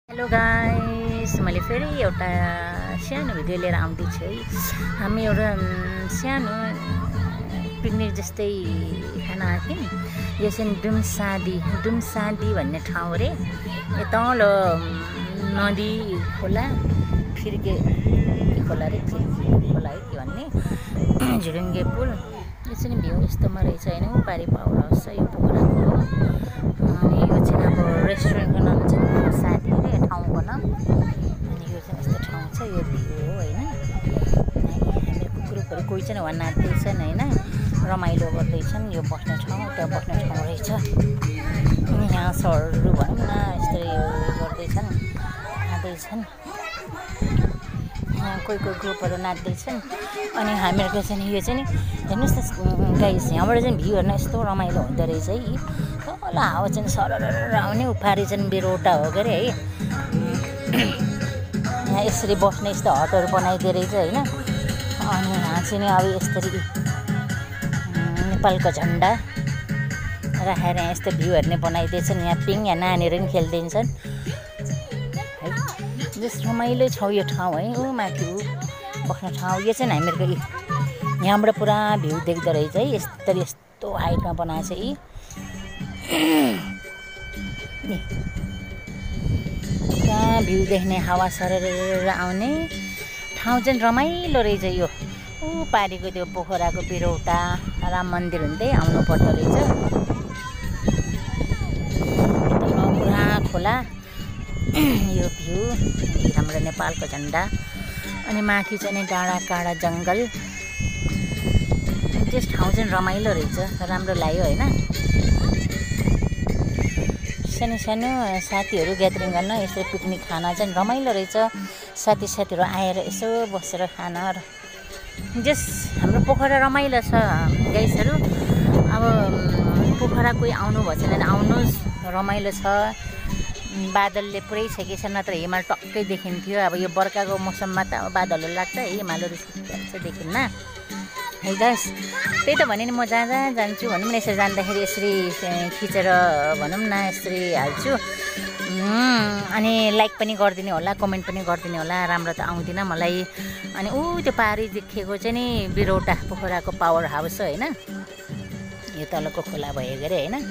Hello guys, मैले फेरि एउटा सानो भिडियो लिएर आउँदैछु है। हामी एउटा सानो पिकनिक जस्तै खान आएको थियौँ। यो चाहिँ डुमसादी भन्ने ठाउँ अरे। यो तल नदी खोला फिर्के खोला अरे, फिर्के खोला है के भन्ने, झुडुङ्गे पुल। यो चाहिँ भ्यू यस्तोमा रहेछ होइन, पारि पावर हाउस छ यो पोखराको। अनि यो चाहिँ अब रेस्टुरेन्टको नाम चाहिँ सादी अरे ठाउँको नाम। अनि यो चाहिँ यस्तो ठाउँ छ, यो भ्यू हो होइन। हामीहरूको ग्रुपहरू कोही चाहिँ वहाँ नाच्दैछन् होइन, रमाइलो गर्दैछन्। यो बस्ने ठाउँ, त्यहाँ बस्ने ठाउँ रहेछ। अनि यहाँ सरहरू भनौँ न यस्तै गर्दैछन्, नाच्दैछन्। कोही ग्रुपहरू नाच्दैछन्। अनि हामीहरूको चाहिँ यो चाहिँ हेर्नुहोस् न गाइस, यहाँबाट चाहिँ भ्यू हेर्न यस्तो रमाइलो हुँदो रहेछ है। तल हावा चाहिँ सरर आउने, उफारी चाहिँ बेरोटा हो के अरे है। यहाँ यसरी बस्ने यस्तो हटहरू बनाइदिए रहेछ होइन। अनि यहाँ चाहिँ अब यसरी नेपालको झन्डा राखेर यहाँ यस्तो भ्यू हेर्ने बनाइदिएछन्। यहाँ यहाँ नानीहरू पनि खेलिदिन्छन् है। जस रमाइलो छ यो ठाउँ है। ऊ माथि बस्ने ठाउँ यो चाहिँ हामीहरूको यहाँबाट पुरा भ्यू देख्दो रहेछ है। यस्तो हाइटमा बनाएको छ यी। कहाँ भ्यू देख्ने, हावा सरेर आउने ठाउँ चाहिँ रमाइलो रहेछ यो। ऊ पारिको त्यो पोखराको बिरौटा राम मन्दिर हुँदै आउनु पर्दो रहेछ। पुरा खोला, यो भ्यू, हाम्रो नेपालको झन्डा। अनि माथि चाहिँ डाँडा काँडा जङ्गल। त्यस ठाउँ चाहिँ रमाइलो रहेछ, राम्रो लाग्यो होइन। सानो सानो साथीहरू ग्यादरिङ गर्न यसरी पिकनिक खान चाहिँ रमाइलो रहेछ। साथीहरू आएर यसो बसेर खान। जस हाम्रो पोखरा रमाइलो छ गाइसहरू। अब पोखरा कोही आउनु भएको छैन भने आउनुहोस्, रमाइलो छ। बादलले पुरै छेकेछ, नत्र हिमाल टक्कै देखिन्थ्यो। अब यो बर्खाको मौसममा त अब बादलहरू लाग्छ, हिमालहरू चाहिँ देखिन्न है गाइस। त्यही त भने नि म जहाँ जान्छु भनौँ न, यसरी जाँदाखेरि यसरी खिचेर भनौँ न यसरी हाल्छु। अनि लाइक पनि गरिदिने होला, कमेन्ट पनि गरिदिने होला। राम्रो त आउँदिनँ मलाई। अनि त्यो पारी देखेको चाहिँ नि बिरौटा पोखराको पावर हाउस हो होइन। यो तलको खोला भयो के अरे होइन।